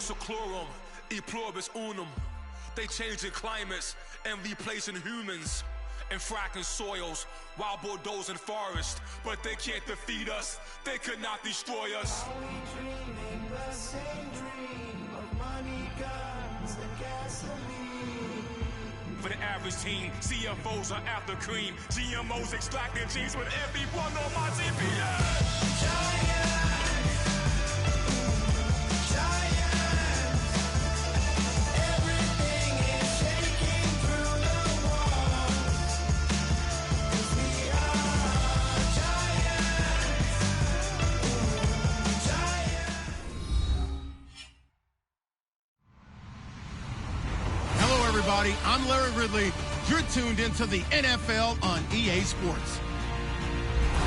seclorum, e pluribus unum. They changing climates and replacing humans and fracking soils while bulldozing forests. But they can't defeat us. They could not destroy us. Are we dreaming the same dream of money, guns, and gasoline? For the average team, CFOs are after cream. GMOs extracting genes with everyone on my GPS. Giants, everything is shaking through the walls. 'Cause we are giants. Hello, everybody. I'm Larry Ridley. You're tuned into the NFL on EA Sports.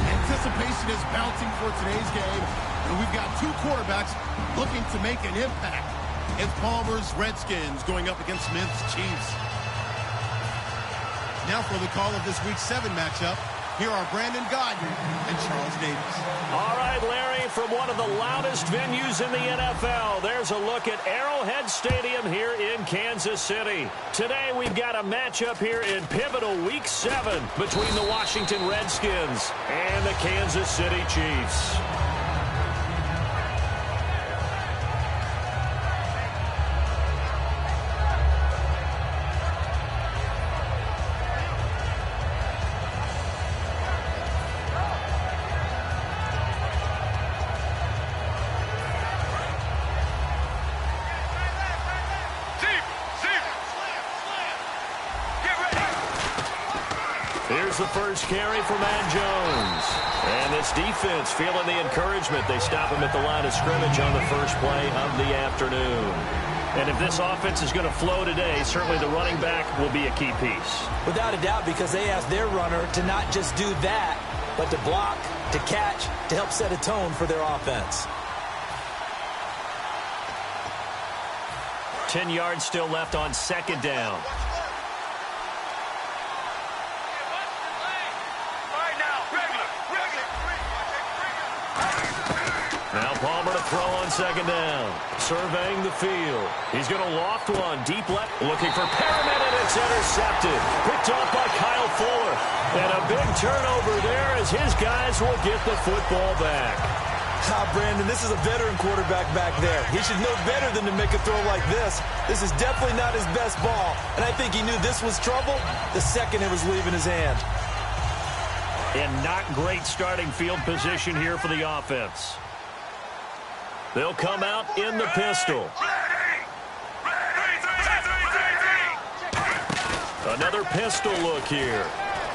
Anticipation is bouncing for today's game, and we've got two quarterbacks looking to make an impact. It's Palmer's Redskins going up against Smith's Chiefs. Now for the call of this Week 7 matchup, here are Brandon Guyton and Charles Davis. All right, Larry, from one of the loudest venues in the NFL, there's a look at Arrowhead Stadium here in Kansas City. Today, we've got a matchup here in pivotal Week 7 between the Washington Redskins and the Kansas City Chiefs. Here's the first carry for Matt Jones. And this defense feeling the encouragement. They stop him at the line of scrimmage on the first play of the afternoon. And if this offense is going to flow today, certainly the running back will be a key piece. Without a doubt, because they asked their runner to not just do that, but to block, to catch, to help set a tone for their offense. 10 yards still left on second down. Now Palmer to throw on second down. Surveying the field. He's going to loft one. Deep left. Looking for Perriman, and it's intercepted. Picked off by Kyle Fuller. And a big turnover there as his guys will get the football back. Brandon, this is a veteran quarterback back there. He should know better than to make a throw like this. This is definitely not his best ball. And I think he knew this was trouble the second it was leaving his hand. And not great starting field position here for the offense. They'll come out in the pistol. Another pistol look here.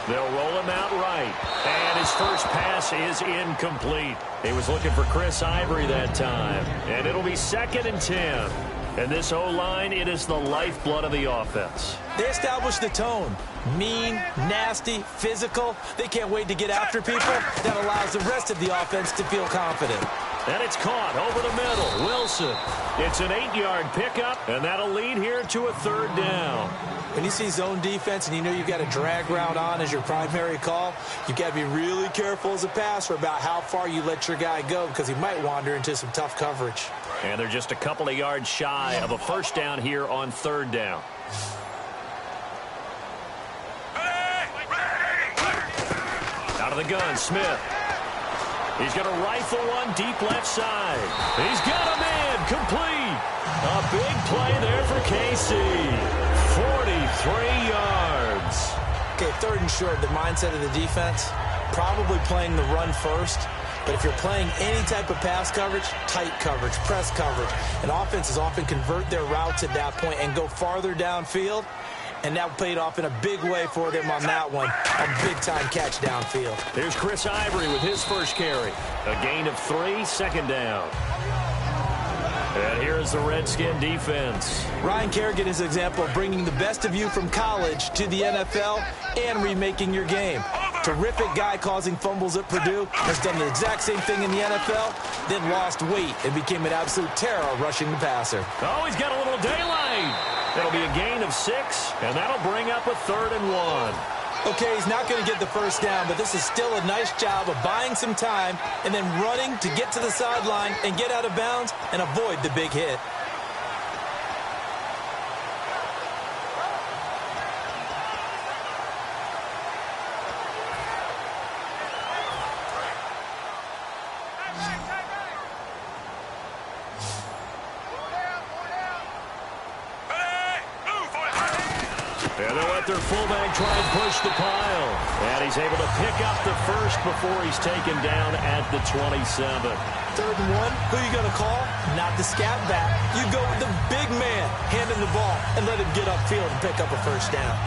They'll roll him out right. And his first pass is incomplete. He was looking for Chris Ivory that time. And it'll be 2nd and 10. And this O-line, it is the lifeblood of the offense. They established the tone. Mean, nasty, physical. They can't wait to get after people. That allows the rest of the offense to feel confident. And it's caught over the middle. Wilson. It's an 8-yard pickup, and that'll lead here to a 3rd down. When you see zone defense and you know you've got a drag route on as your primary call, you've got to be really careful as a passer about how far you let your guy go because he might wander into some tough coverage. And they're just a couple of yards shy of a 1st down here on 3rd down. Out of the gun, Smith. He's going to rifle one deep left side. He's got him in, complete. A big play there for KC. 43 yards. Okay, 3rd and short, the mindset of the defense, probably playing the run first. But if you're playing any type of pass coverage, tight coverage, press coverage, and offenses often convert their routes at that point and go farther downfield. And that paid off in a big way for them on that one. A big-time catch downfield. Here's Chris Ivory with his first carry. A gain of 3, 2nd down. And here's the Redskin defense. Ryan Kerrigan is an example of bringing the best of you from college to the NFL and remaking your game. Terrific guy causing fumbles at Purdue. Has done the exact same thing in the NFL, then lost weight and became an absolute terror rushing the passer. Oh, he's got a little daylight. That'll be a gain of 6, and that'll bring up a 3rd and 1. Okay, he's not going to get the first down, but this is still a nice job of buying some time and then running to get to the sideline and get out of bounds and avoid the big hit. And they'll let their fullback try and push the pile. And he's able to pick up the first before he's taken down at the 27. 3rd and 1, who are you going to call? Not the scat back. You go with the big man handing the ball and let him get upfield and pick up a first down.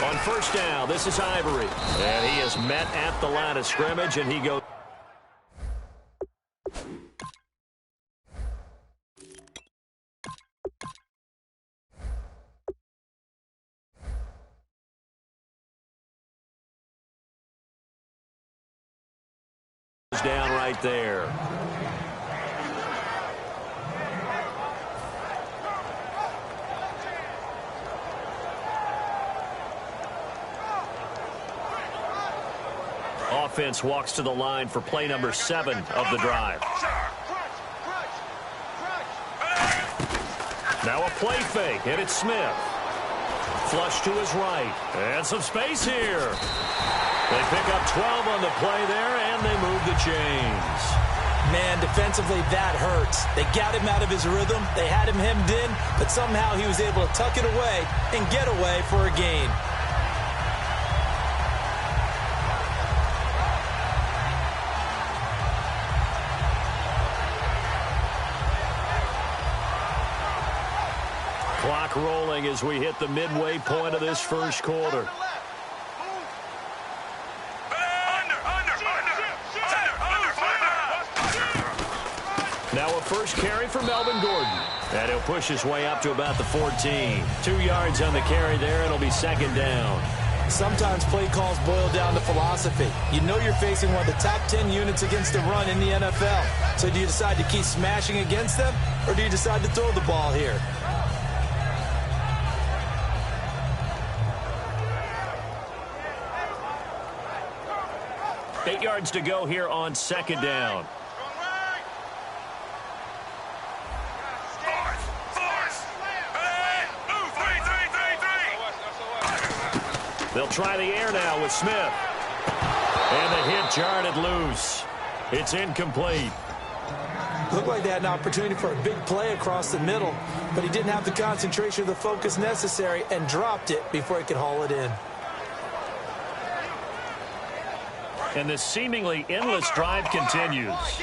On first down, this is Ivory. And he is met at the line of scrimmage, and he goes down right there. Offense walks to the line for play number 7 of the drive. Now a play fake, and it's Smith. Flush to his right, and some space here. They pick up 12 on the play there, and they move the chains. Man, defensively, that hurts. They got him out of his rhythm. They had him hemmed in, but somehow he was able to tuck it away and get away for a gain. Clock rolling as we hit the midway point of this first quarter. Now a first carry for Melvin Gordon. And he'll push his way up to about the 14. 2 yards on the carry there, and it'll be 2nd down. Sometimes play calls boil down to philosophy. You know you're facing one of the top 10 units against the run in the NFL. So do you decide to keep smashing against them, or do you decide to throw the ball here? Eight yards to go here on 2nd down. They'll try the air now with Smith. And the hit jarred loose. It's incomplete. Looked like they had an opportunity for a big play across the middle, but he didn't have the concentration or the focus necessary and dropped it before he could haul it in. And this seemingly endless drive continues.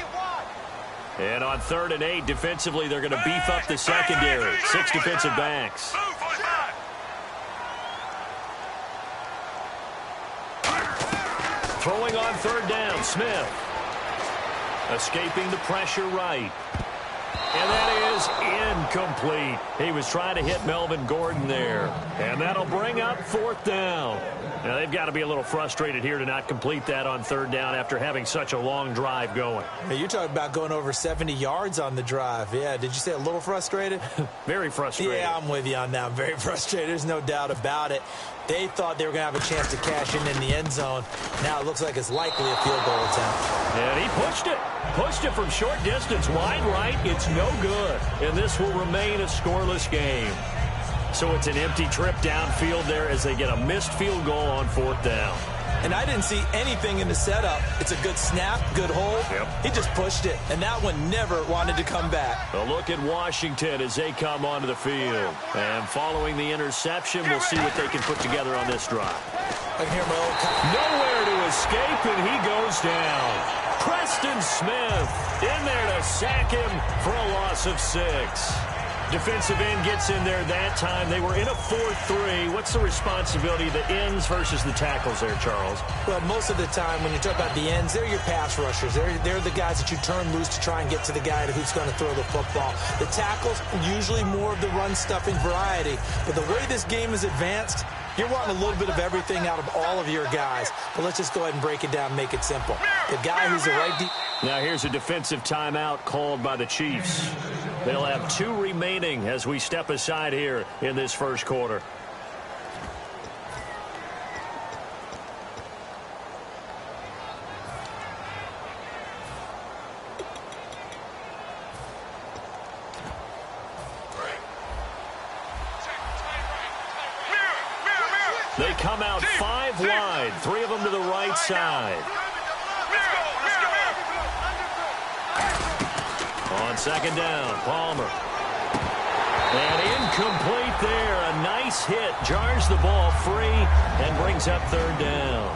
And on 3rd and 8, defensively, they're going to beef up the secondary. 6 defensive backs. Throwing on 3rd down, Smith. Escaping the pressure right. And that is incomplete. He was trying to hit Melvin Gordon there. And that'll bring up 4th down. Now, they've got to be a little frustrated here to not complete that on 3rd down after having such a long drive going. Hey, you're talking about going over 70 yards on the drive. Yeah, did you say a little frustrated? Very frustrated. Yeah, I'm with you on that. I'm very frustrated. There's no doubt about it. They thought they were going to have a chance to cash in the end zone. Now it looks like it's likely a field goal attempt. And he pushed it. Pushed it from short distance, wide right. It's no good. And this will remain a scoreless game. So it's an empty trip downfield there as they get a missed field goal on 4th down. And I didn't see anything in the setup. It's a good snap, good hold. Yep. He just pushed it, and that one never wanted to come back. A look at Washington as they come onto the field. And following the interception, we'll see what they can put together on this drive. I can hear my old Nowhere to escape, and he goes down. Preston Smith in there to sack him for a loss of 6. Defensive end gets in there that time. They were in a 4-3. What's the responsibility of the ends versus the tackles there, Charles? Well, most of the time when you talk about the ends, they're your pass rushers. They're the guys that you turn loose to try and get to the guy who's going to throw the football. The tackles, usually more of the run-stuffing variety. But the way this game is advanced, you're wanting a little bit of everything out of all of your guys. But let's just go ahead and break it down and make it simple. The guy who's the right deep. Now here's a defensive timeout called by the Chiefs. They'll have 2 remaining as we step aside here in this first quarter. come out 5 wide, 3 of them to the right side. On second down, Palmer. And incomplete there. A nice hit. Jars the ball free and brings up third down.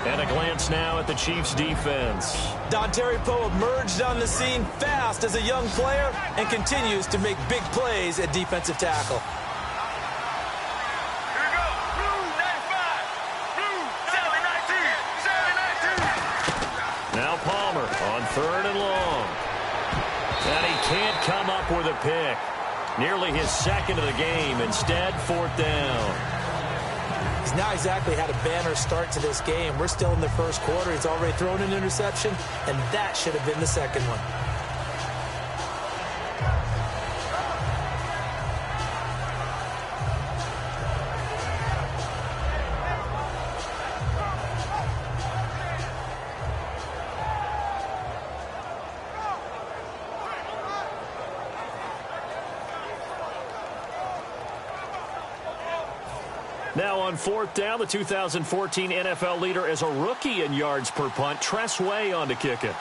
And a glance now at the Chiefs' defense. Dontari Poe emerged on the scene fast as a young player and continues to make big plays at defensive tackle. Now Palmer on third and long. And he can't come up with a pick. Nearly his second of the game. Instead, fourth down. He's not exactly had a banner start to this game. We're still in the first quarter. He's already thrown an interception, and that should have been the second one. Now on fourth down, the 2014 NFL leader as a rookie in yards per punt, Tress Way on to kick it.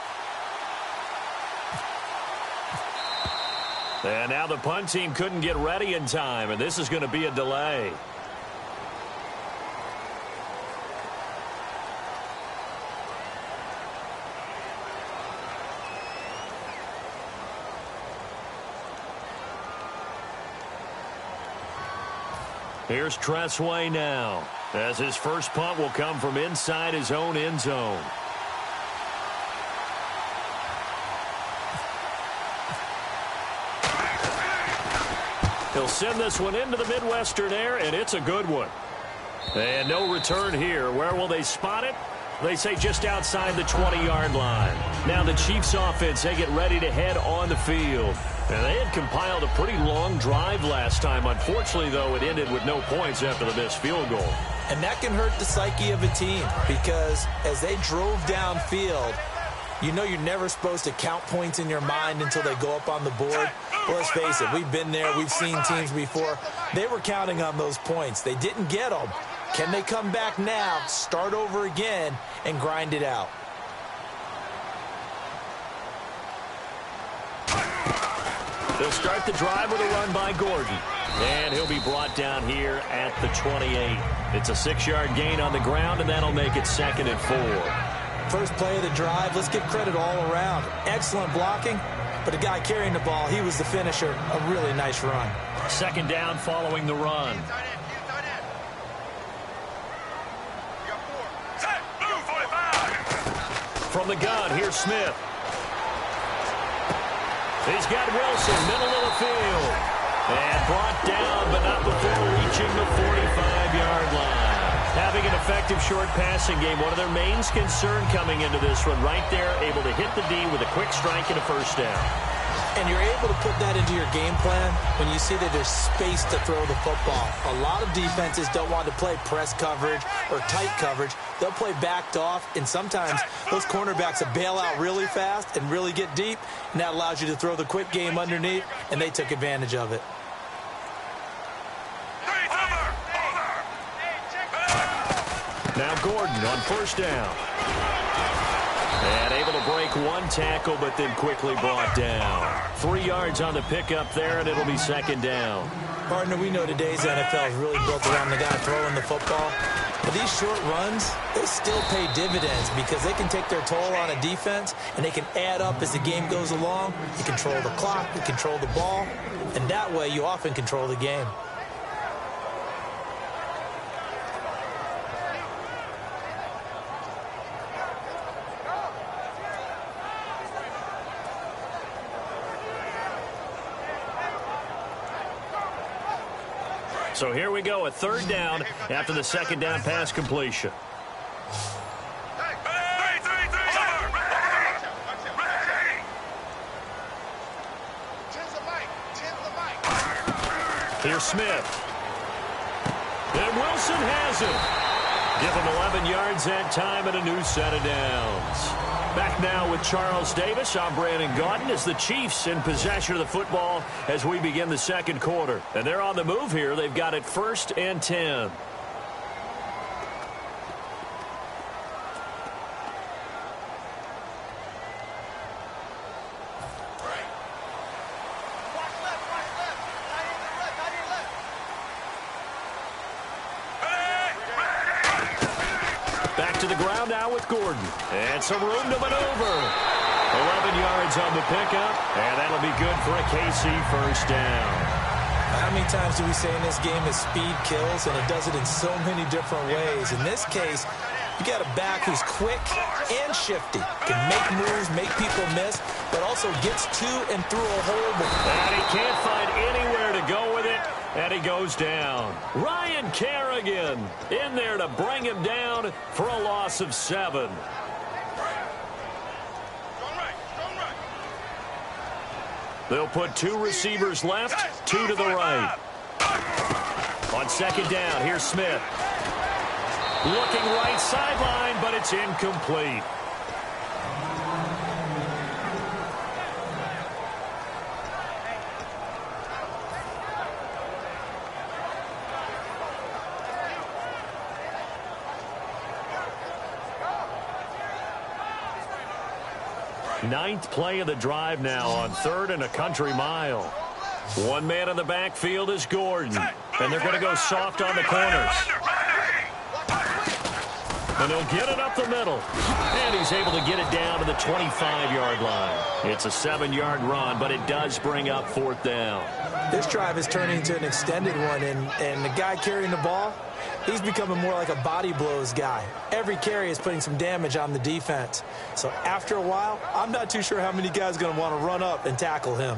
And now the punt team couldn't get ready in time, and this is going to be a delay. Here's Tress Way now, as his first punt will come from inside his own end zone. He'll send this one into the Midwestern air, and it's a good one. And no return here. Where will they spot it? They say just outside the 20-yard line. Now the Chiefs offense, they get ready to head on the field. And they had compiled a pretty long drive last time. Unfortunately, though, it ended with no points after the missed field goal. And that can hurt the psyche of a team because as they drove downfield, you know you're never supposed to count points in your mind until they go up on the board. Well, let's face it, we've been there. We've seen teams before. They were counting on those points. They didn't get them. Can they come back now, start over again, and grind it out? They'll start the drive with a run by Gordon. And he'll be brought down here at the 28. It's a 6-yard gain on the ground, and that'll make it 2nd and 4. First play of the drive, let's give credit all around. Excellent blocking, but the guy carrying the ball, he was the finisher. A really nice run. Second down following the run. From the gun, here's Smith. He's got Wilson, middle of the field. And brought down, but not before reaching the 45-yard line. Having an effective short passing game, one of their main concern coming into this one. Right there, able to hit the D with a quick strike and a first down. And you're able to put that into your game plan when you see that there's space to throw the football. A lot of defenses don't want to play press coverage or tight coverage. They'll play backed off, and sometimes those cornerbacks will bail out really fast and really get deep, and that allows you to throw the quick game underneath, and they took advantage of it. Now Gordon on first down. And able to break one tackle, but then quickly brought down. 3 yards on the pickup there, and it'll be 2nd down. Partner, we know today's NFL is really built around the guy throwing the football. But these short runs, they still pay dividends because they can take their toll on a defense, and they can add up as the game goes along. You control the clock, you control the ball, and that way you often control the game. So here we go, a 3rd down after the 2nd down pass completion. Here's Smith. And Wilson has it. Give him 11 yards that time and a new set of downs. Back now with Charles Davis. I'm Brandon Gaudin as the Chiefs in possession of the football as we begin the second quarter. And they're on the move here. They've got it 1st and 10. Back to the ground now with Gordon. And some room to maneuver. 11 yards on the pickup. And that'll be good for a KC first down. How many times do we say in this game that speed kills, and it does it in so many different ways? In this case, you got a back who's quick and shifty. Can make moves, make people miss, but also gets to and through a hole. And he can't find anywhere to go with it. And he goes down. Ryan Kerrigan in there to bring him down for a loss of 7. They'll put 2 receivers left, 2 to the right. On second down, here's Smith. Looking right sideline, but it's incomplete. Ninth play of the drive now on 3rd and a country mile. One man in the backfield is Gordon. And they're going to go soft on the corners. And he'll get it up the middle. And he's able to get it down to the 25-yard line. It's a 7-yard run, but it does bring up 4th down. This drive is turning into an extended one, and the guy carrying the ball, he's becoming more like a body blows guy. Every carry is putting some damage on the defense. So after a while, I'm not too sure how many guys are going to want to run up and tackle him.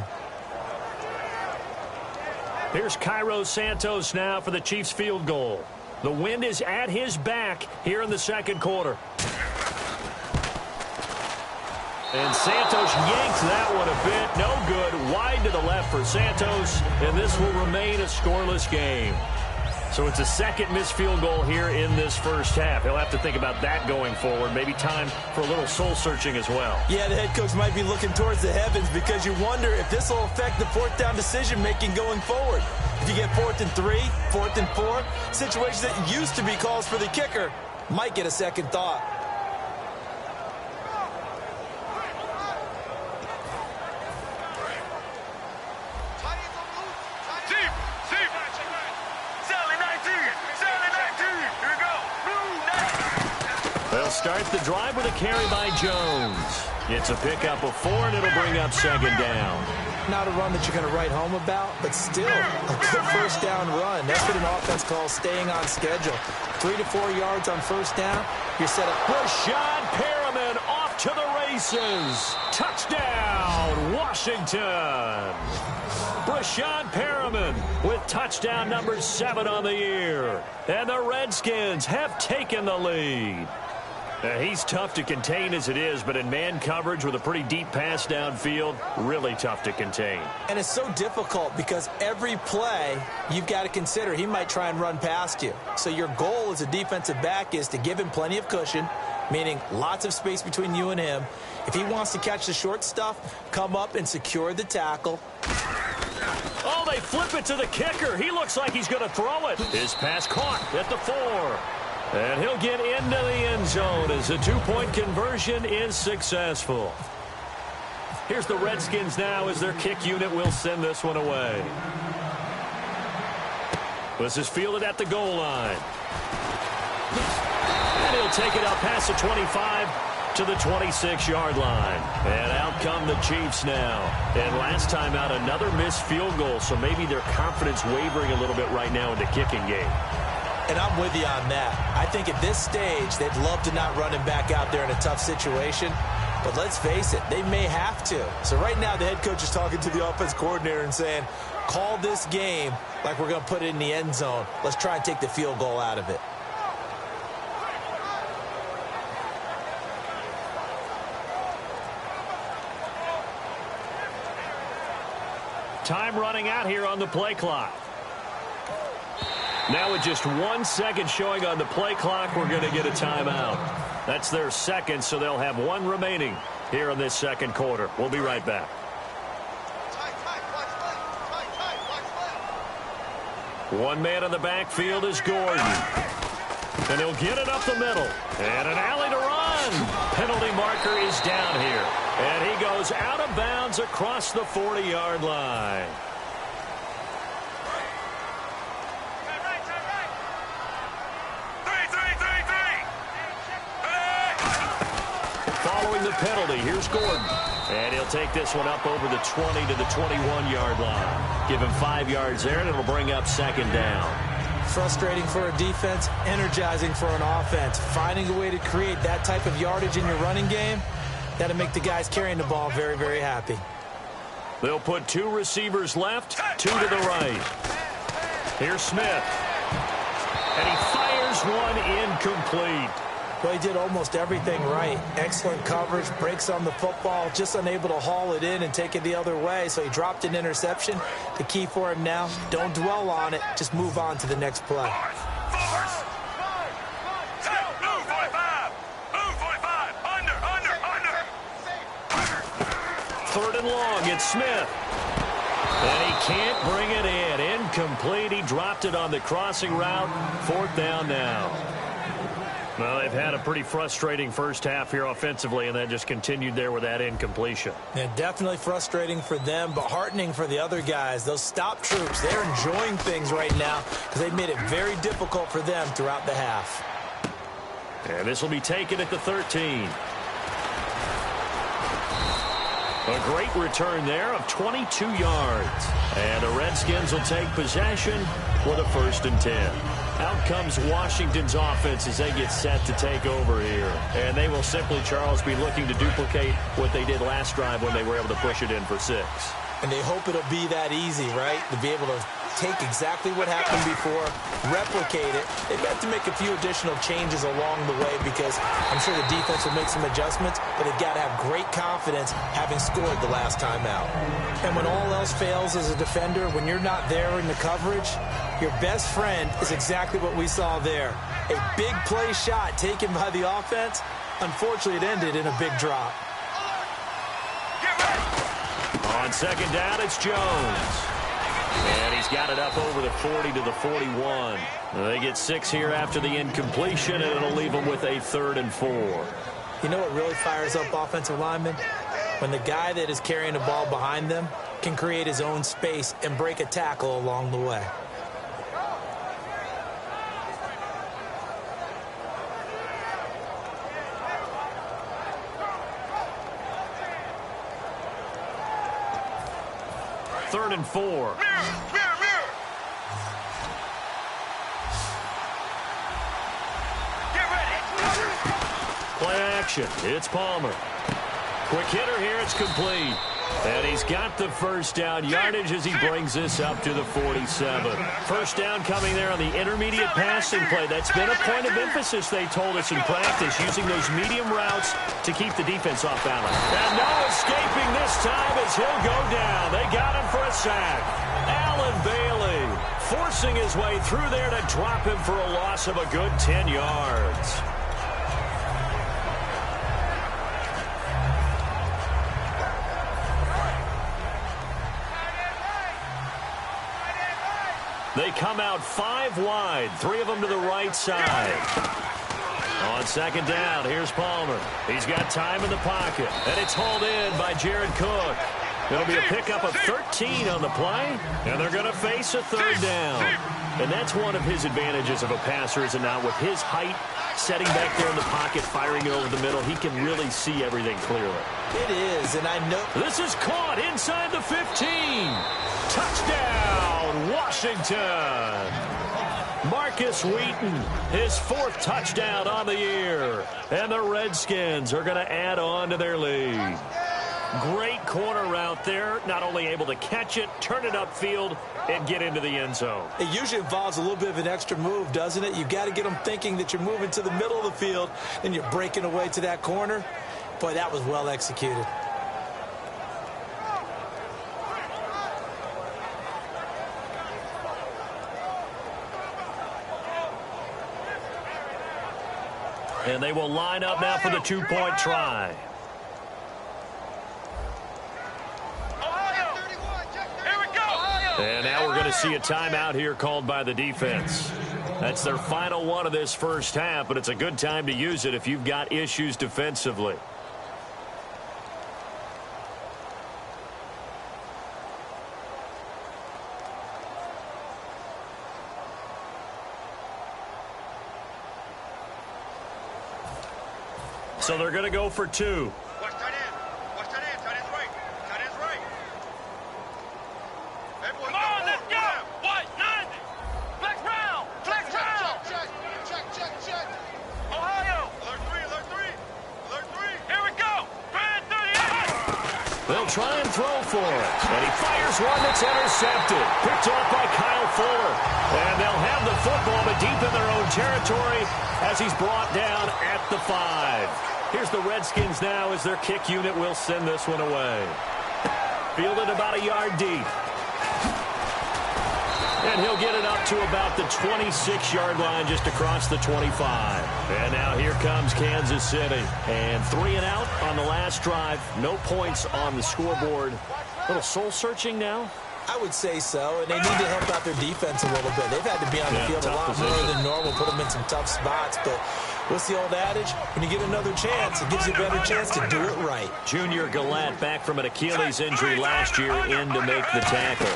Here's Cairo Santos now for the Chiefs field goal. The wind is at his back here in the second quarter. And Santos yanks that one a bit. No good. Wide to the left for Santos. And this will remain a scoreless game. So it's a second missed field goal here in this first half. He'll have to think about that going forward. Maybe time for a little soul-searching as well. Yeah, the head coach might be looking towards the heavens because you wonder if this will affect the 4th down decision-making going forward. If you get 4th and 3, 4th and 4, situations that used to be calls for the kicker might get a second thought. They'll start the drive with a carry by Jones. It's a pickup of 4, and it'll bring up 2nd down. Not a run that you're going to write home about, but still a good first down run. That's what an offense calls staying on schedule. 3 to 4 yards on first down, you're set up. Rashad Perriman off to the races. Touchdown, Washington. Rashad Perriman with touchdown number 7 on the year. And the Redskins have taken the lead. He's tough to contain as it is, but in man coverage with a pretty deep pass downfield, really tough to contain. And it's so difficult because every play you've got to consider he might try and run past you. So your goal as a defensive back is to give him plenty of cushion, meaning lots of space between you and him. If he wants to catch the short stuff, come up and secure the tackle. Oh, they flip it to the kicker. He looks like he's going to throw it. His pass caught at the 4. And he'll get into the end zone as the 2-point conversion is successful. Here's the Redskins now as their kick unit will send this one away. This is fielded at the goal line. And he'll take it out past the 25 to the 26-yard line. And out come the Chiefs now. And last time out, another missed field goal, so maybe their confidence wavering a little bit right now in the kicking game. And I'm with you on that. I think at this stage, they'd love to not run him back out there in a tough situation. But let's face it, they may have to. So right now, the head coach is talking to the offense coordinator and saying, call this game like we're going to put it in the end zone. Let's try and take the field goal out of it. Time running out here on the play clock. Now with just 1 second showing on the play clock, we're going to get a timeout. That's their second, so they'll have one remaining here in this second quarter. We'll be right back. One man in the backfield is Gordon. And he'll get it up the middle. And an alley to run. Penalty marker is down here. And he goes out of bounds across the 40-yard line. Following the penalty, here's Gordon. And he'll take this one up over the 20 to the 21-yard line. Give him 5 yards there, and it'll bring up second down. Frustrating for a defense, energizing for an offense. Finding a way to create that type of yardage in your running game, that'll make the guys carrying the ball very, very happy. They'll put 2 receivers left, 2 to the right. Here's Smith. And he fires one incomplete. Well, he did almost everything right. Excellent coverage, breaks on the football, just unable to haul it in and take it the other way. So he dropped an interception. The key for him now, don't dwell on it. Just move on to the next play. Third and long, it's Smith. And he can't bring it in. Incomplete. He dropped it on the crossing route. 4th down now. Well, they've had a pretty frustrating first half here offensively, and then just continued there with that incompletion. Yeah, definitely frustrating for them, but heartening for the other guys. Those stop troops, they're enjoying things right now because they've made it very difficult for them throughout the half. And this will be taken at the 13. A great return there of 22 yards. And the Redskins will take possession with a 1st and 10. Out comes Washington's offense as they get set to take over here. And they will simply, Charles, be looking to duplicate what they did last drive when they were able to push it in for 6. And they hope it'll be that easy, right? To be able to take exactly what happened before, replicate it. They've got to make a few additional changes along the way because I'm sure the defense will make some adjustments, but they've got to have great confidence having scored the last time out. And when all else fails as a defender, when you're not there in the coverage, your best friend is exactly what we saw there. A big play shot taken by the offense. Unfortunately, it ended in a big drop. On second down, it's Jones. And he's got it up over the 40 to the 41. They get 6 here after the incompletion, and it'll leave them with a 3rd and 4. You know what really fires up offensive linemen? When the guy that is carrying the ball behind them can create his own space and break a tackle along the way. Third and 4. Play action. It's Palmer. Quick hitter here. It's complete. And he's got the 1st down yardage as he brings this up to the 47. 1st down coming there on the intermediate passing play. That's been a point of emphasis, they told us in practice, using those medium routes to keep the defense off balance. And no escaping this time as he'll go down. They got him for a sack. Allen Bailey forcing his way through there to drop him for a loss of a good 10 yards. They come out 5 wide, 3 of them to the right side. On second down, here's Palmer. He's got time in the pocket, and it's hauled in by Jared Cook. It'll be a pickup of 13 on the play, and they're going to face a 3rd down. And that's one of his advantages of a passer, is it not? With his height, setting back there in the pocket, firing it over the middle, he can really see everything clearly. It is, and I know. This is caught inside the 15. Touchdown, Washington. Marcus Wheaton, his 4th touchdown on the year. And the Redskins are going to add on to their lead. Great corner route there. Not only able to catch it, turn it upfield, and get into the end zone. It usually involves a little bit of an extra move, doesn't it? You've got to get them thinking that you're moving to the middle of the field and you're breaking away to that corner. Boy, that was well executed. And they will line up now for the two-point try. And now we're going to see a timeout here called by the defense. That's their final one of this first half, but it's a good time to use it if you've got issues defensively. So they're going to go for two. Watch tight end. Watch tight end. Tight end's right. Tight end's right. Everyone come on, let's go. White, 90. Flex round. Flex round. Check. Ohio. Alert 3. Alert 3. Here we go. Grand 38. They'll try and throw for it. And he fires one that's intercepted. Picked off by Kyle Fuller. And they'll have the football, but deep in their own territory as he's brought down at the 5. Here's the Redskins now as their kick unit will send this one away. Fielded about a yard deep. And he'll get it up to about the 26-yard line just across the 25. And now here comes Kansas City. And 3 and out on the last drive. No points on the scoreboard. A little soul-searching now. I would say so, and they need to help out their defense a little bit. They've had to be on the field a lot more than normal, put them in some tough spots. But what's the old adage? When you get another chance, it gives you a better chance to do it right. Junior Gallant back from an Achilles injury last year in to make the tackle.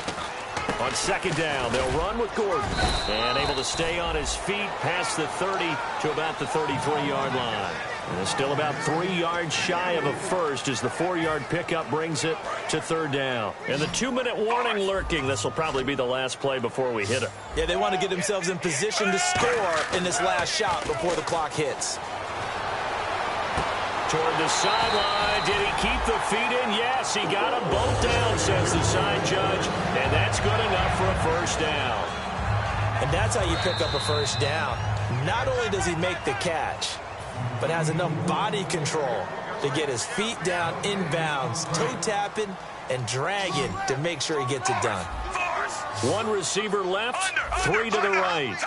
On second down, they'll run with Gordon. And able to stay on his feet past the 30 to about the 33-yard line. And still about 3 yards shy of a first as the 4-yard pickup brings it to third down. And the 2-minute warning lurking. This will probably be the last play before we hit it. Yeah, they want to get themselves in position to score in this last shot before the clock hits. Toward the sideline. Did he keep the feet in? Yes, he got them both down, says the side judge. And that's good enough for a first down. And that's how you pick up a first down. Not only does he make the catch, but has enough body control to get his feet down inbounds, toe tapping and dragging to make sure he gets it done. 1 receiver left, 3 to the right.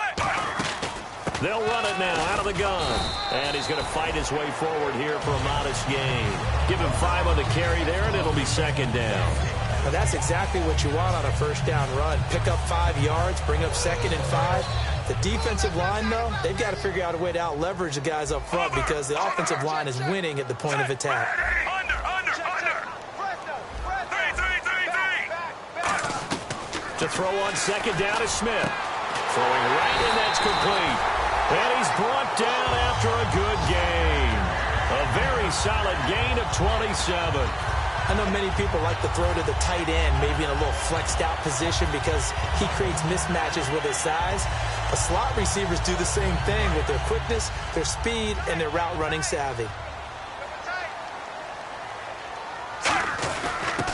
They'll run it now out of the gun. And he's going to fight his way forward here for a modest gain. Give him 5 on the carry there, and it'll be second down. Well, that's exactly what you want on a first down run. Pick up 5 yards, bring up 2nd and 5. The defensive line, though, they've got to figure out a way to out-leverage the guys up front because the offensive line is winning at the point of attack. Under. To throw on second down is Smith. Throwing right in, that's complete. And he's brought down after a good gain. A very solid gain of 27. I know many people like to throw to the tight end, maybe in a little flexed out position because he creates mismatches with his size. But slot receivers do the same thing with their quickness, their speed, and their route running savvy.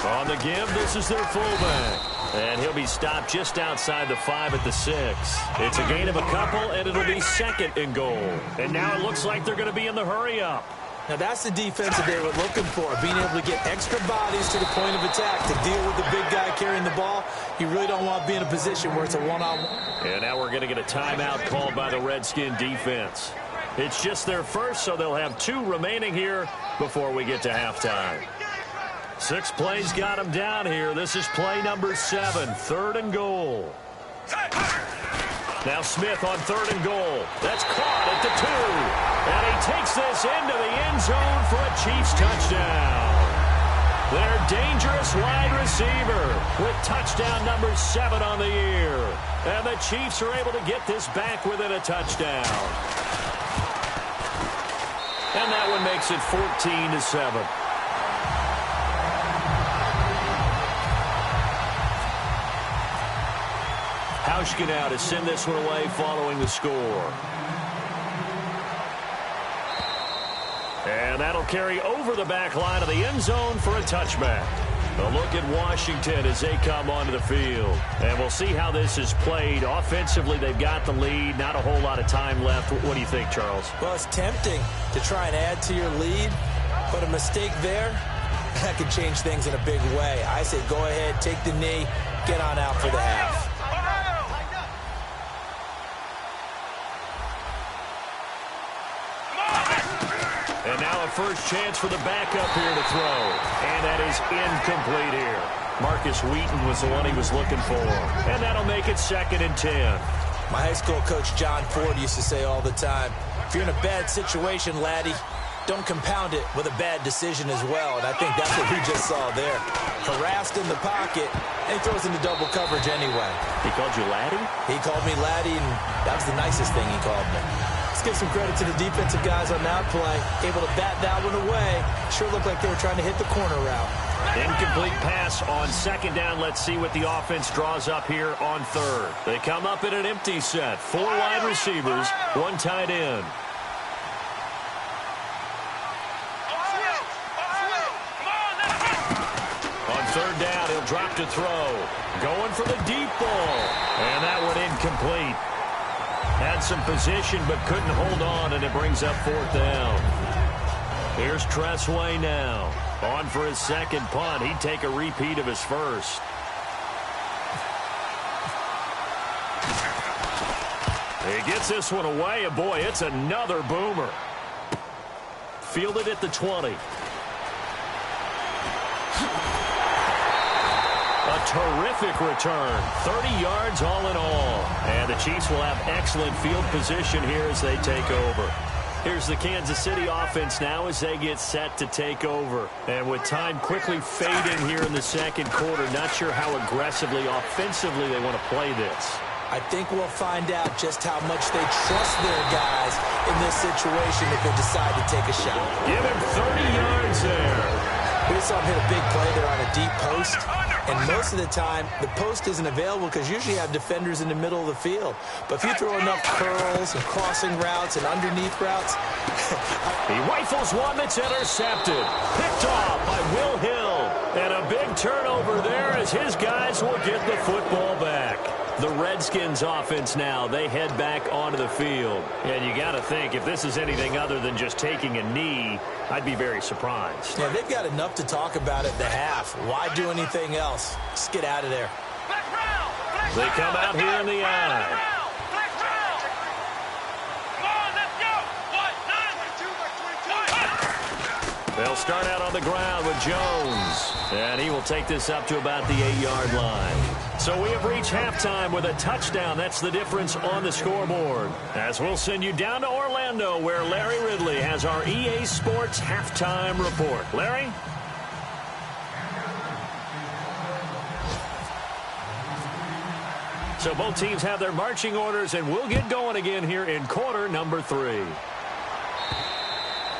On the give, this is their fullback. And he'll be stopped just outside the 5 at the 6. It's a gain of a couple, and it'll be 2nd and goal. And now it looks like they're going to be in the hurry-up. Now, that's the defense that they were looking for, being able to get extra bodies to the point of attack to deal with the big guy carrying the ball. You really don't want to be in a position where it's a one-on-one. And now we're going to get a timeout called by the Redskin defense. It's just their first, so they'll have 2 remaining here before we get to halftime. 6 plays got them down here. This is play number 7, 3rd and goal. Now Smith on 3rd and goal. That's caught at the 2. And he takes this into the end zone for a Chiefs touchdown. Their dangerous wide receiver with touchdown number 7 on the year. And the Chiefs are able to get this back within a touchdown. And that one makes it 14-7. Hauschka now to send this one away following the score. And that'll carry over the back line of the end zone for a touchback. A look at Washington as they come onto the field. And we'll see how this is played. Offensively, they've got the lead. Not a whole lot of time left. What do you think, Charles? Well, it's tempting to try and add to your lead, but a mistake there, that could change things in a big way. I say go ahead, take the knee, get on out for the half. And now a first chance for the backup here to throw. And that is incomplete here. Marcus Wheaton was the one he was looking for. And that'll make it 2nd and 10. My high school coach, John Ford, used to say all the time, if you're in a bad situation, laddie, don't compound it with a bad decision as well. And I think that's what we just saw there. Harassed in the pocket, and he throws into double coverage anyway. He called you laddie? He called me laddie, and that was the nicest thing he called me. Let's give some credit to the defensive guys on that play. Able to bat that one away. Sure looked like they were trying to hit the corner route. Incomplete pass on 2nd down. Let's see what the offense draws up here on 3rd. They come up in an empty set. 4 wide receivers, 1 tight end. On 3rd down, he'll drop to throw. Going for the deep ball. And that one incomplete. Had some position but couldn't hold on, and it brings up 4th down. Here's Tressway now. On for his 2nd punt. He'd take a repeat of his first. He gets this one away, and boy, it's another boomer. Fielded at the 20. A terrific return. 30 yards all in all. And the Chiefs will have excellent field position here as they take over. Here's the Kansas City offense now as they get set to take over. And with time quickly fading here in the 2nd quarter, not sure how aggressively, offensively they want to play this. I think we'll find out just how much they trust their guys in this situation if they decide to take a shot. Give him 30 yards there. We saw him hit a big play there on a deep post. And most of the time, the post isn't available because usually you have defenders in the middle of the field. But if you throw enough curls and crossing routes and underneath routes... He rifles one that's intercepted. Picked off by Will Hill. And a big turnover there as his guys will get the football back. The Redskins offense now, they head back onto the field. And you got to think, if this is anything other than just taking a knee, I'd be very surprised. Yeah, they've got enough to talk about at the half. Why do anything else? Just get out of there. They come out here in the eye. They'll start out on the ground with Jones. And he will take this up to about the 8-yard line. So we have reached halftime with a touchdown. That's the difference on the scoreboard. As we'll send you down to Orlando, where Larry Ridley has our EA Sports halftime report. Larry? So both teams have their marching orders, and we'll get going again here in quarter number 3.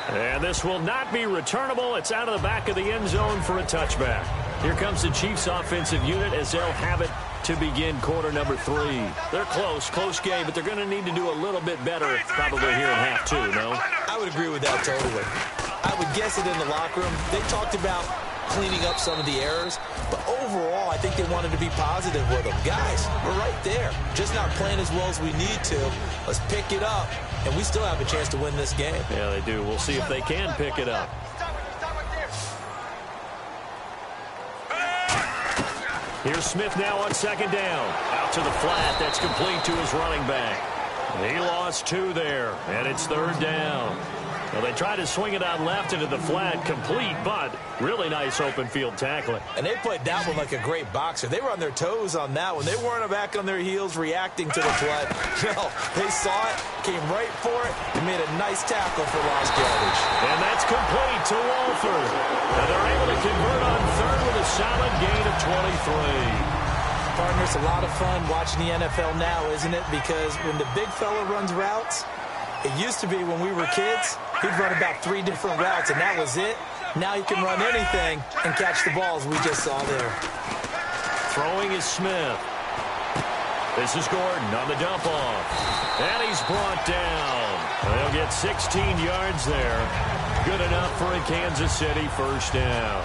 And this will not be returnable. It's out of the back of the end zone for a touchback. Here comes the Chiefs offensive unit as they'll have it to begin quarter number 3. They're close game, but they're going to need to do a little bit better probably here in half 2, no? I would agree with that totally. I would guess it in the locker room. They talked about cleaning up some of the errors, but overall, I think they wanted to be positive with them. Guys, we're right there. Just not playing as well as we need to. Let's pick it up, and we still have a chance to win this game. Yeah, they do. We'll see if they can pick it up. Here's Smith now on 2nd down. Out to the flat. That's complete to his running back. He lost 2 there, and it's 3rd down. Well, they tried to swing it out left into the flat, complete, but really nice open field tackling. And they played that one like a great boxer. They were on their toes on that one. They weren't back on their heels reacting to the play. No, they saw it, came right for it, and made a nice tackle for lost yardage. And that's complete to Walford. And they're able to convert on 3rd with a solid gain of 23. Partner, it's a lot of fun watching the NFL now, isn't it? Because when the big fella runs routes, it used to be when we were kids, he'd run about 3 different routes, and that was it. Now he can run anything and catch the balls we just saw there. Throwing is Smith. This is Gordon on the dump off. And he's brought down. They'll get 16 yards there. Good enough for a Kansas City first down.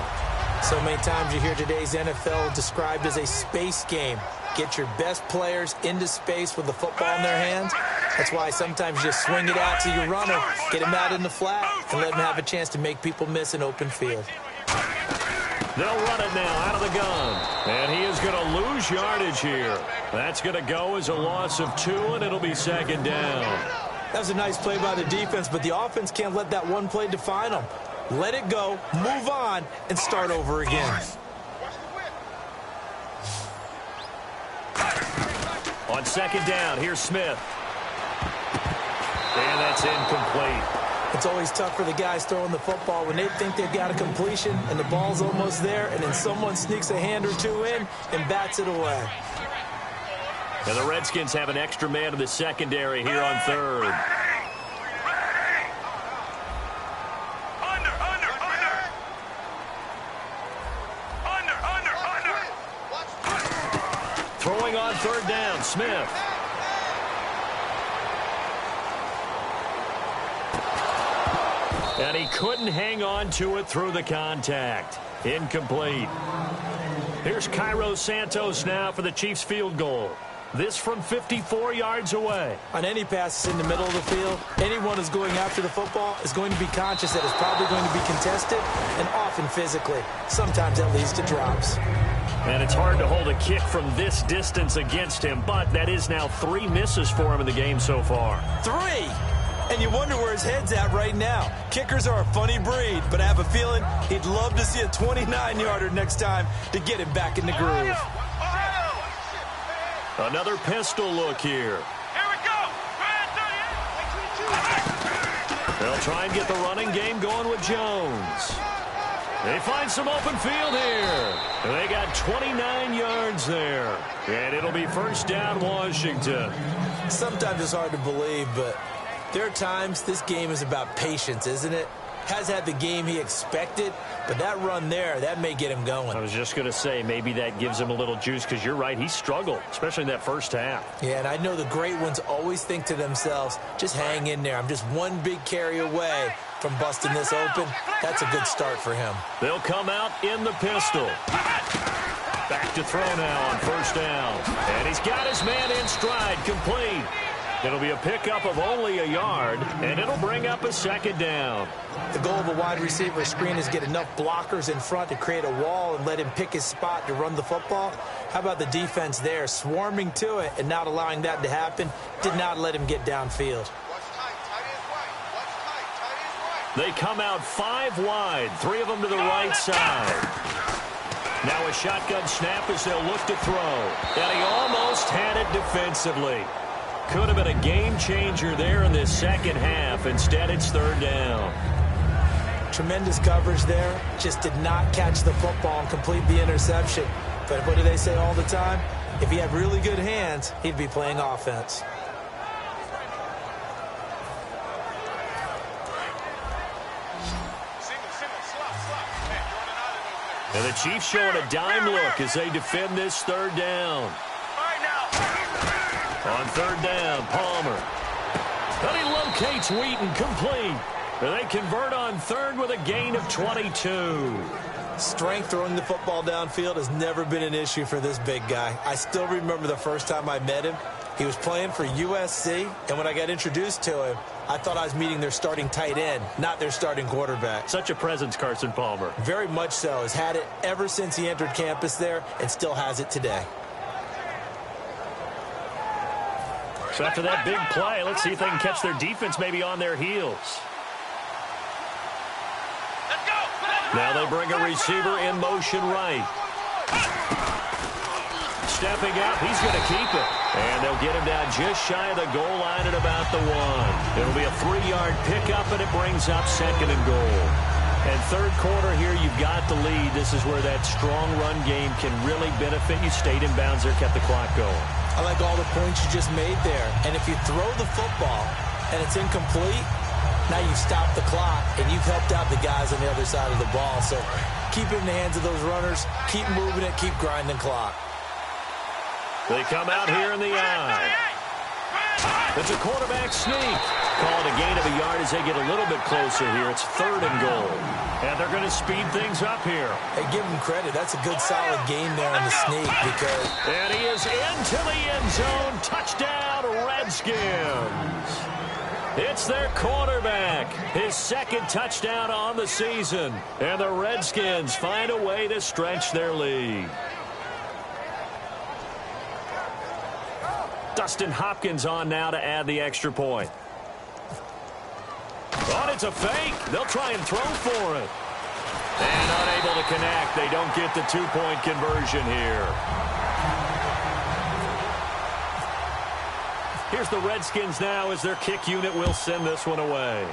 So many times you hear today's NFL described as a space game. Get your best players into space with the football in their hands. That's why sometimes you just swing it out to your runner, get him out in the flat, and let him have a chance to make people miss an open field. They'll run it now out of the gun. And he is going to lose yardage here. That's going to go as a loss of 2, and it'll be 2nd down. That was a nice play by the defense, but the offense can't let that one play define them. Let it go, move on, and start over again. On second down, here's Smith. And that's incomplete. It's always tough for the guys throwing the football when they think they've got a completion and the ball's almost there, and then someone sneaks a hand or two in and bats it away. And the Redskins have an extra man in the secondary here on third. Throwing on third down, Smith. And he couldn't hang on to it through the contact. Incomplete. Here's Cairo Santos now for the Chiefs field goal. This from 54 yards away. On any passes in the middle of the field, anyone who's going after the football is going to be conscious that it's probably going to be contested and often physically. Sometimes that leads to drops. And it's hard to hold a kick from this distance against him, but that is now 3 misses for him in the game so far. 3! And you wonder where his head's at right now. Kickers are a funny breed, but I have a feeling he'd love to see a 29-yarder next time to get him back in the groove. Another pistol look here. Here we go. They'll try and get the running game going with Jones. They find some open field here. They got 29 yards there. And it'll be first down, Washington. Sometimes it's hard to believe, but there are times this game is about patience, isn't it? Has had the game he expected, but that run there, that may get him going. I was just going to say, maybe that gives him a little juice, because you're right, he struggled, especially in that first half. Yeah, and I know the great ones always think to themselves, just hang in there. I'm just one big carry away from busting this open. That's a good start for him. They'll come out in the pistol. Back to throw now on first down. And he's got his man in stride, complete. It'll be a pickup of only a yard, and it'll bring up a second down. The goal of a wide receiver screen is get enough blockers in front to create a wall and let him pick his spot to run the football. How about the defense there, swarming to it and not allowing that to happen? Did not let him get downfield. They come out 5 wide, 3 of them to the right side. Now a shotgun snap as they'll look to throw. And he almost had it defensively. Could have been a game changer there in this second half. Instead, it's third down. Tremendous coverage there. Just did not catch the football and complete the interception. But what do they say all the time? If he had really good hands, he'd be playing offense. And the Chiefs showing a dime look as they defend this third down. On third down, Palmer. And he locates Wheaton, complete. And they convert on third with a gain of 22. Strength throwing the football downfield has never been an issue for this big guy. I still remember the first time I met him. He was playing for USC, and when I got introduced to him, I thought I was meeting their starting tight end, not their starting quarterback. Such a presence, Carson Palmer. Very much so. Has had it ever since he entered campus there and still has it today. So after that big play, let's see if they can catch their defense maybe on their heels. Now they bring a receiver in motion right. Stepping up, he's going to keep it. And they'll get him down just shy of the goal line at about the 1. It'll be a 3-yard pickup, and it brings up second and goal. And third quarter here, you've got the lead. This is where that strong run game can really benefit you. Stayed in bounds there, kept the clock going. I like all the points you just made there. And if you throw the football and it's incomplete, now you've stopped the clock and you've helped out the guys on the other side of the ball. So keep it in the hands of those runners. Keep moving it. Keep grinding clock. They come out here in the eye. It's a quarterback sneak. Called a gain of a yard as they get a little bit closer here. It's third and goal. And they're going to speed things up here. Hey, give him credit. That's a good, solid game there on the sneak because... And he is into the end zone. Touchdown, Redskins. It's their quarterback. His second touchdown on the season. And the Redskins find a way to stretch their lead. Dustin Hopkins on now to add the extra point. Oh, and it's a fake. They'll try and throw for it. And unable to connect. They don't get the two-point conversion here. Here's the Redskins now as their kick unit will send this one away.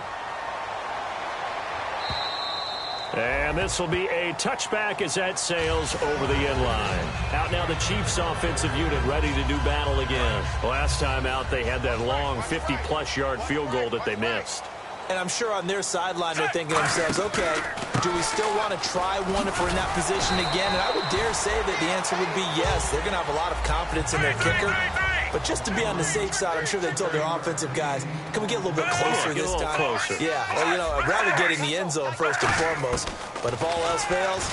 And this will be a touchback as that sails over the end line. Out now the Chiefs offensive unit ready to do battle again. Last time out they had that long 50-plus yard field goal that they missed. And I'm sure on their sideline they're thinking to themselves, okay, do we still want to try one if we're in that position again? And I would dare say that the answer would be yes. They're going to have a lot of confidence in their kicker. But just to be on the safe side, I'm sure they told their offensive guys, can we get a little bit closer this time? Closer. Yeah, well, you know, I'd rather get in the end zone first and foremost. But if all else fails,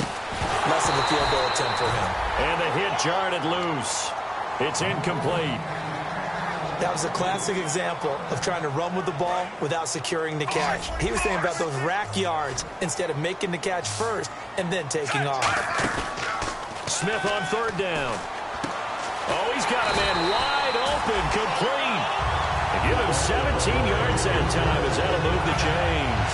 less of a field goal attempt for him. And the hit jarred it loose. It's incomplete. That was a classic example of trying to run with the ball without securing the catch. He was thinking about those rack yards instead of making the catch first and then taking off. Smith on third down. Oh, he's got a man wide open, complete. They give him 17 yards that time as that'll move the chains.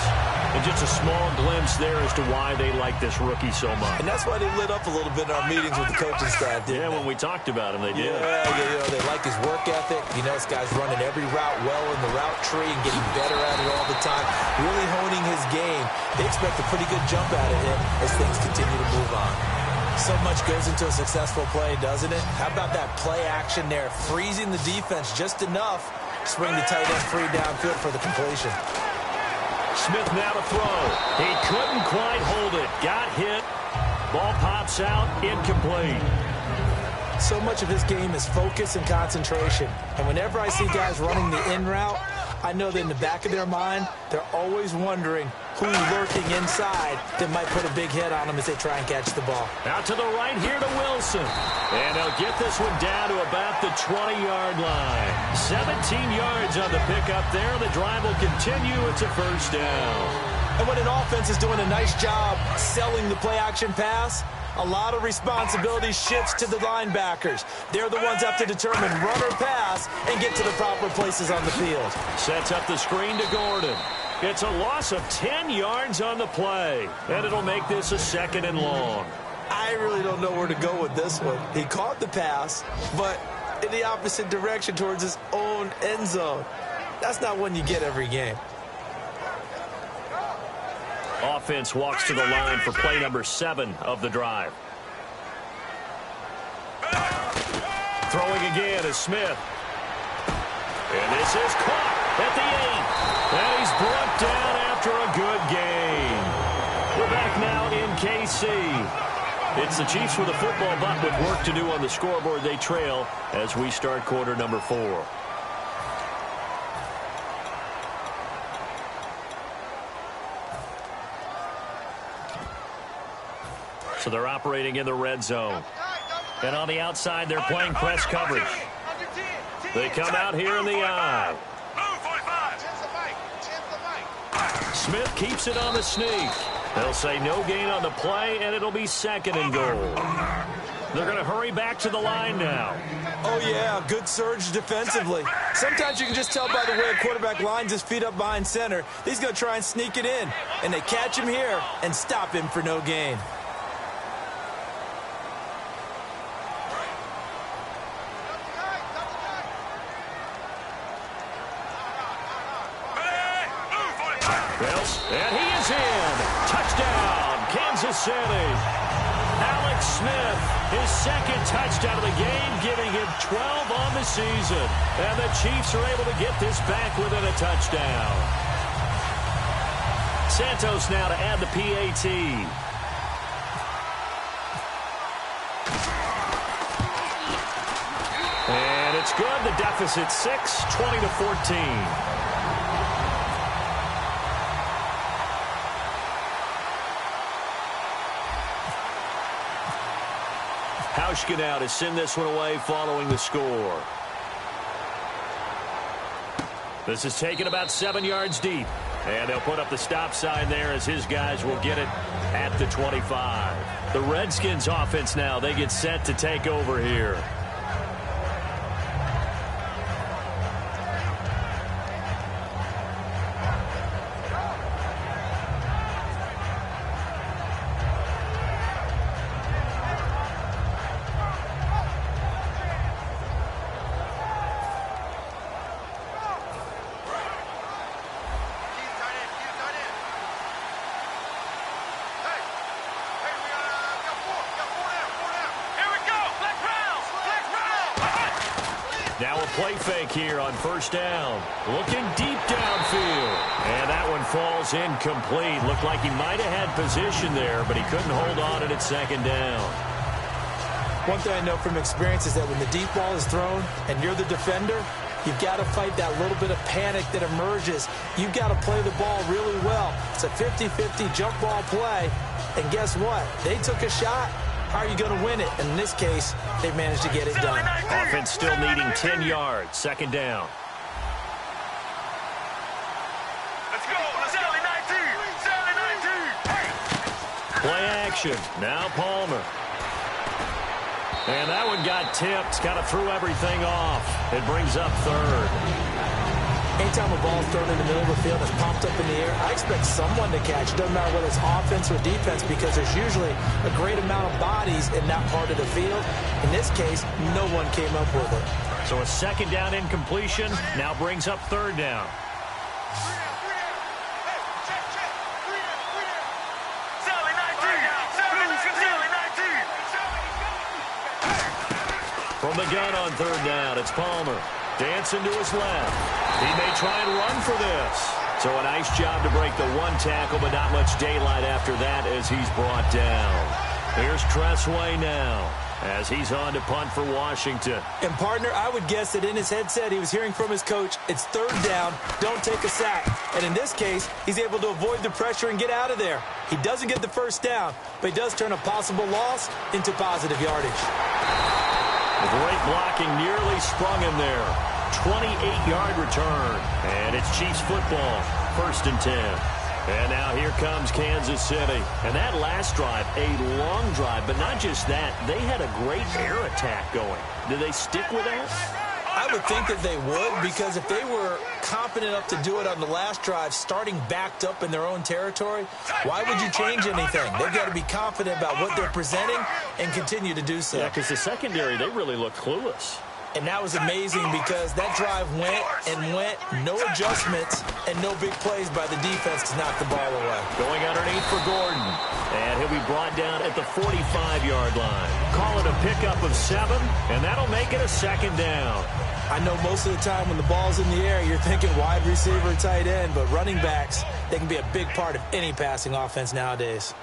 And just a small glimpse there as to why they like this rookie so much. And that's why they lit up a little bit in our meetings with the coaching staff, didn't they? When we talked about him, they did. Yeah, you know, they like his work ethic. You know, this guy's running every route well in the route tree and getting better at it all the time, really honing his game. They expect a pretty good jump out of him as things continue to move on. So much goes into a successful play, doesn't it? How about that play action there, freezing the defense just enough to swing the tight end free downfield for the completion. Smith now to throw. He couldn't quite hold it. Got hit. Ball pops out. Incomplete. So much of his game is focus and concentration. And whenever I see guys running the in route, I know that in the back of their mind, they're always wondering who's lurking inside that might put a big hit on them as they try and catch the ball. Out to the right here to Wilson. And they'll get this one down to about the 20-yard line. 17 yards on the pickup there. The drive will continue. It's a first down. And when an offense is doing a nice job selling the play-action pass, a lot of responsibility shifts to the linebackers. They're the ones that have to determine run or pass and get to the proper places on the field. Sets up the screen to Gordon. It's a loss of 10 yards on the play, and it'll make this a second and long. I really don't know where to go with this one. He caught the pass, but in the opposite direction towards his own end zone. That's not one you get every game. Offense walks to the line for play number 7 of the drive. Throwing again is Smith. And this is caught at the 8. And he's brought down after a good game. We're back now in KC. It's the Chiefs with a football, but with work to do on the scoreboard. They trail as we start quarter number 4. So they're operating in the red zone. And on the outside, they're playing press coverage. They come out here in the eye. Smith keeps it on the sneak. They'll say no gain on the play, and it'll be second and goal. They're going to hurry back to the line now. Oh, yeah, good surge defensively. Sometimes you can just tell by the way a quarterback lines his feet up behind center. He's going to try and sneak it in, and they catch him here and stop him for no gain. And he is in. Touchdown, Kansas City. Alex Smith, his second touchdown of the game, giving him 12 on the season. And the Chiefs are able to get this back within a touchdown. Santos now to add the PAT. And it's good. The deficit 6, 20-14. Hauschka now to send this one away following the score. This is taken about 7 yards deep. And they'll put up the stop sign there as his guys will get it at the 25. The Redskins offense now, they get set to take over here. play fake here on first down. Looking deep downfield. And that one falls incomplete. Looked like he might have had position there, but he couldn't hold on at second down. One thing I know from experience is that when the deep ball is thrown and you're the defender, you've got to fight that little bit of panic that emerges. You've got to play the ball really well. It's a 50-50 jump ball play. And guess what? They took a shot. How are you going to win it? And in this case, they managed to get it done. Offense still needing 10 yards. Second down. Let's go. Sally 19. Sally 19. Play action. Now Palmer. And that one got tipped. Kind of threw everything off. It brings up third. Anytime a ball is thrown in the middle of the field, it's pumped up in the air, I expect someone to catch. Doesn't matter whether it's offense or defense, because there's usually a great amount of bodies in that part of the field. In this case, no one came up with it. So a second down incompletion now brings up third down. Sally 19. Sally 19. From the gun on third down, it's Palmer. Dancing to his left. He may try and run for this. So a nice job to break the one tackle, but not much daylight after that as he's brought down. Here's Tressway now as he's on to punt for Washington. And, partner, I would guess that in his headset he was hearing from his coach, it's third down, don't take a sack. And in this case, he's able to avoid the pressure and get out of there. He doesn't get the first down, but he does turn a possible loss into positive yardage. The great blocking nearly sprung him there. 28-yard return. And it's Chiefs football. 1st and 10. And now here comes Kansas City. And that last drive, a long drive, but not just that. They had a great air attack going. Do they stick with that? I would think that they would, because if they were confident enough to do it on the last drive, starting backed up in their own territory, why would you change anything? They've got to be confident about what they're presenting and continue to do so. Yeah, because the secondary, they really look clueless. And that was amazing because that drive went and went, no adjustments and no big plays by the defense to knock the ball away. Going underneath for Gordon. And he'll be brought down at the 45-yard line. Call it a pickup of 7, and that'll make it a second down. I know most of the time when the ball's in the air, you're thinking wide receiver, tight end, but running backs, they can be a big part of any passing offense nowadays.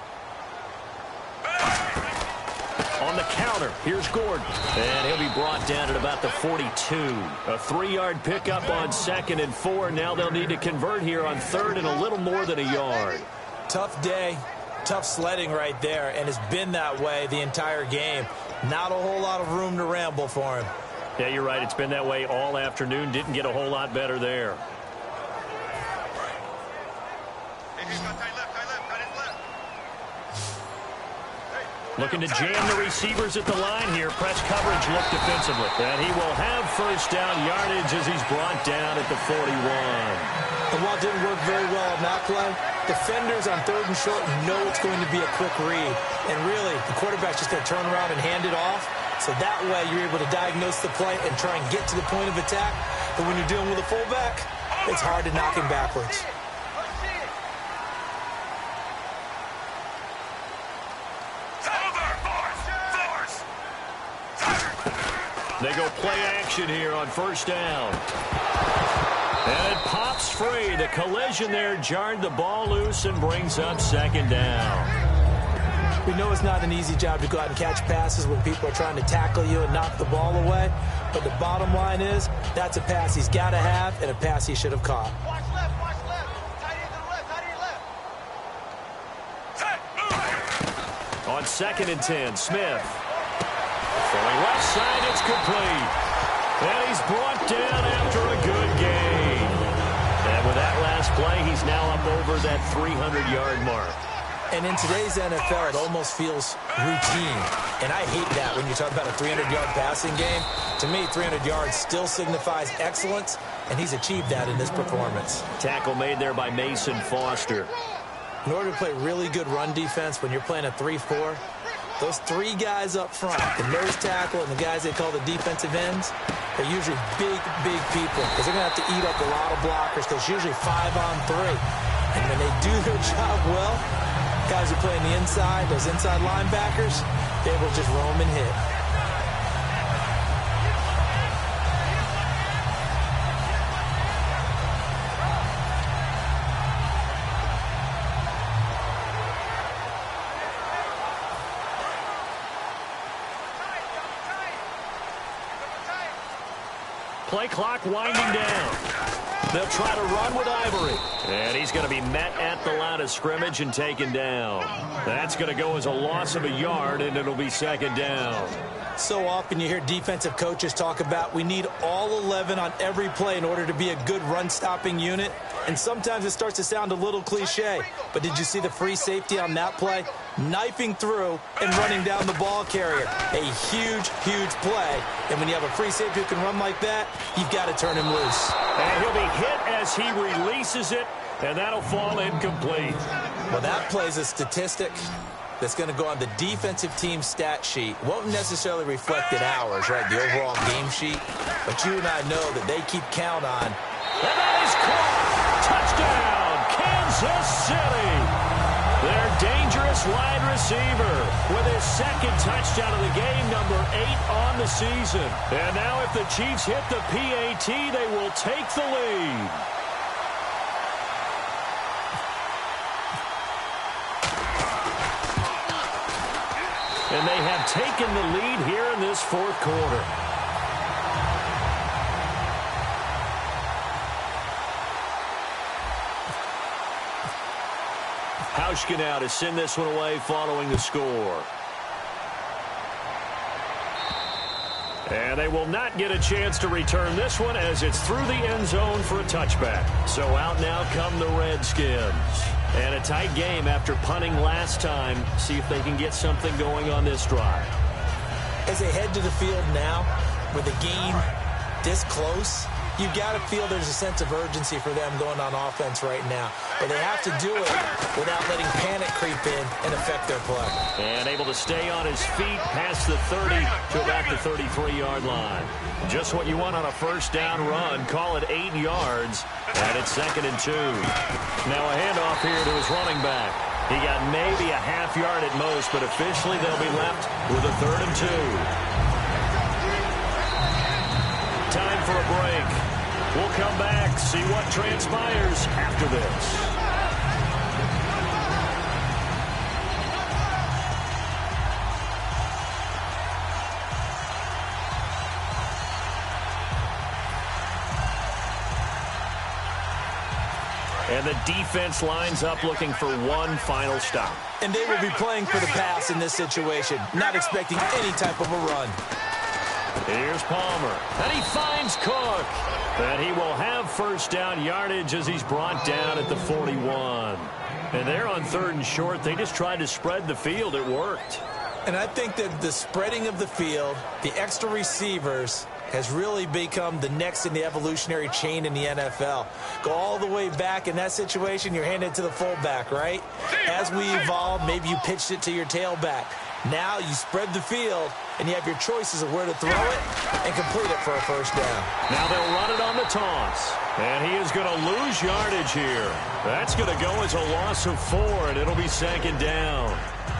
On the counter, here's Gordon. And he'll be brought down at about the 42. A 3-yard pickup on 2nd and 4. Now they'll need to convert here on 3rd and a little more than a yard. Tough day, tough sledding right there, and it's been that way the entire game. Not a whole lot of room to ramble for him. Yeah, you're right. It's been that way all afternoon. Didn't get a whole lot better there. Looking to jam the receivers at the line here. Press coverage look defensively. And he will have first down yardage as he's brought down at the 41. And while it didn't work very well on that play, defenders on 3rd and short know it's going to be a quick read. And really, the quarterback's just going to turn around and hand it off. So that way you're able to diagnose the play and try and get to the point of attack. But when you're dealing with a fullback, it's hard to knock him backwards. They go play action here on first down. And it pops free. The collision there jarred the ball loose and brings up second down. We know it's not an easy job to go out and catch passes when people are trying to tackle you and knock the ball away. But the bottom line is, that's a pass he's got to have and a pass he should have caught. Watch left, watch left. Tight end to the left, tight end left. On 2nd and 10, Smith. Throwing left side, it's complete. And he's brought down after a good gain. And with that last play, he's now up over that 300-yard mark. And in today's NFL, it almost feels routine. And I hate that when you talk about a 300-yard passing game. To me, 300 yards still signifies excellence, and he's achieved that in this performance. Tackle made there by Mason Foster. In order to play really good run defense when you're playing a 3-4, those 3 guys up front, the nose tackle and the guys they call the defensive ends, they're usually big, big people because they're going to have to eat up a lot of blockers because it's usually 5-on-3. And when they do their job well, guys who play on the inside, those inside linebackers, they're able to just roam and hit. play clock winding down. They'll try to run with Ivory. And he's going to be met at the line of scrimmage and taken down. That's going to go as a loss of a yard, and it'll be second down. So often you hear defensive coaches talk about we need all 11 on every play in order to be a good run-stopping unit. And sometimes it starts to sound a little cliche. But did you see the free safety on that play? Knifing through and running down the ball carrier. A huge, huge play. And when you have a free safety who can run like that, you've got to turn him loose. And he'll be hit as he releases it, and that'll fall incomplete. Well, that play's a statistic that's going to go on the defensive team stat sheet. Won't necessarily reflect in ours, right, the overall game sheet. But you and I know that they keep count on. And that is caught. Touchdown, Kansas City. Their dangerous wide receiver with his second touchdown of the game, number 8 on the season. And now if the Chiefs hit the PAT, they will take the lead. And they have taken the lead here in this fourth quarter. Hauschka now to send this one away following the score. And they will not get a chance to return this one as it's through the end zone for a touchback. So out now come the Redskins. And a tight game after punting last time. See if they can get something going on this drive. As they head to the field now, with a game this close, you've got to feel there's a sense of urgency for them going on offense right now. But they have to do it without letting panic creep in and affect their play. And able to stay on his feet past the 30 to about the 33-yard line. Just what you want on a first down run. Call it 8 yards. And it's 2nd and 2. Now a handoff here to his running back. He got maybe a half yard at most, but officially they'll be left with a 3rd and 2. Time for a break. We'll come back, see what transpires after this. And the defense lines up looking for one final stop. And they will be playing for the pass in this situation, not expecting any type of a run. Here's Palmer, and he finds Cook. And he will have first down yardage as he's brought down at the 41. And they're on 3rd and short. They just tried to spread the field. It worked. And I think that the spreading of the field, the extra receivers, has really become the next in the evolutionary chain in the NFL. Go all the way back in that situation, you're handed to the fullback, right? As we evolve, maybe you pitched it to your tailback. Now you spread the field, and you have your choices of where to throw it and complete it for a first down. Now they'll run it on the toss. And he is going to lose yardage here. That's going to go as a loss of 4, and it'll be 2nd down.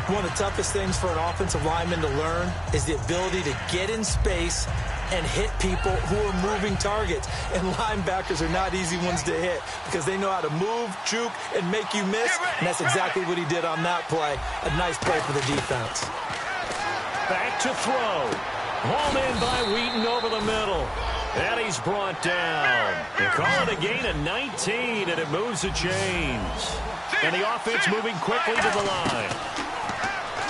One of the toughest things for an offensive lineman to learn is the ability to get in space and hit people who are moving targets. And linebackers are not easy ones to hit because they know how to move, juke, and make you miss. And that's exactly what he did on that play. A nice play for the defense. Back to throw. Hauled in by Wheaton over the middle. And he's brought down. They call it a gain of 19, and it moves the chains. And the offense moving quickly to the line.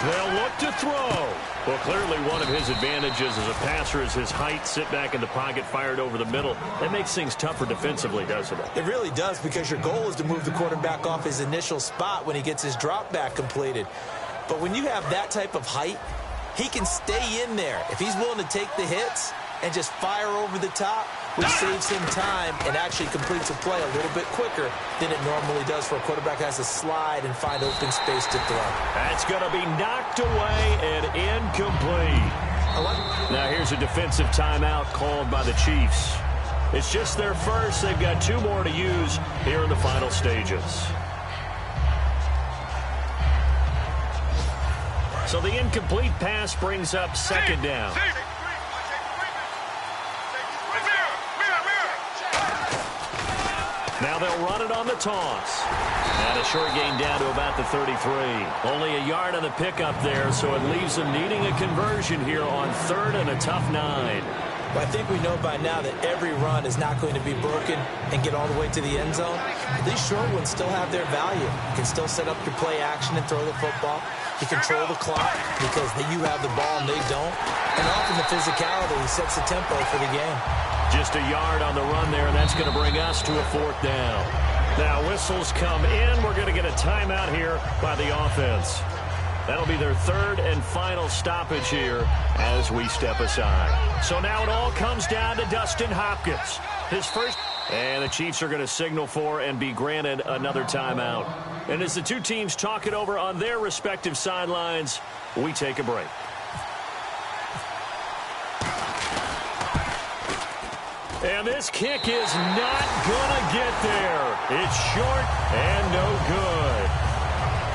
They'll look to throw. Well, clearly one of his advantages as a passer is his height. Sit back in the pocket, fired over the middle. That makes things tougher defensively, doesn't it? It really does, because your goal is to move the quarterback off his initial spot when he gets his drop back completed. But when you have that type of height, he can stay in there. If he's willing to take the hits and just fire over the top, which saves him time and actually completes a play a little bit quicker than it normally does for a quarterback that has to slide and find open space to throw. That's going to be knocked away and incomplete. Now here's a defensive timeout called by the Chiefs. It's just their first. They've got 2 more to use here in the final stages. So the incomplete pass brings up 2nd down. Now they'll run it on the toss. And a short gain down to about the 33. Only a yard on the pickup there, so it leaves them needing a conversion here on 3rd and a tough 9. Well, I think we know by now that every run is not going to be broken and get all the way to the end zone. But these short ones still have their value. You can still set up your play action and throw the football. You control the clock because you have the ball and they don't. And often the physicality sets the tempo for the game. Just a yard on the run there, and that's going to bring us to a 4th down. Now whistles come in. We're going to get a timeout here by the offense. That'll be their 3rd and final stoppage here as we step aside. So now it all comes down to Dustin Hopkins. His first, and the Chiefs are going to signal for and be granted another timeout. And as the two teams talk it over on their respective sidelines, we take a break. And this kick is not going to get there. It's short and no good.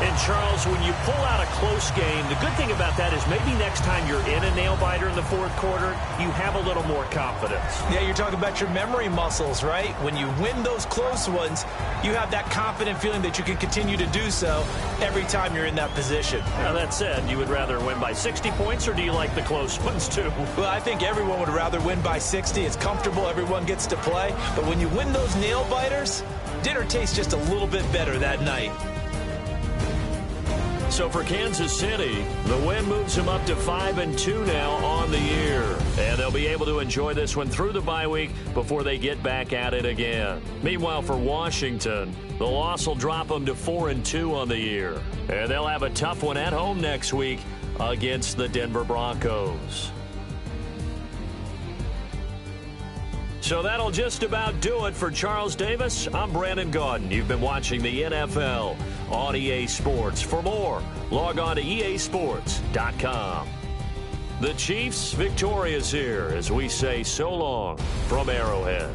And, Charles, when you pull out a close game, the good thing about that is maybe next time you're in a nail-biter in the 4th quarter, you have a little more confidence. Yeah, you're talking about your memory muscles, right? When you win those close ones, you have that confident feeling that you can continue to do so every time you're in that position. Now, that said, you would rather win by 60 points, or do you like the close ones, too? Well, I think everyone would rather win by 60. It's comfortable. Everyone gets to play. But when you win those nail-biters, dinner tastes just a little bit better that night. So for Kansas City, the win moves them up to 5-2 now on the year. And they'll be able to enjoy this one through the bye week before they get back at it again. Meanwhile, for Washington, the loss will drop them to 4-2 on the year. And they'll have a tough one at home next week against the Denver Broncos. So that'll just about do it for Charles Davis. I'm Brandon Gaudin. You've been watching the NFL on EA Sports. For more, log on to easports.com. The Chiefs victorious here as we say so long from Arrowhead.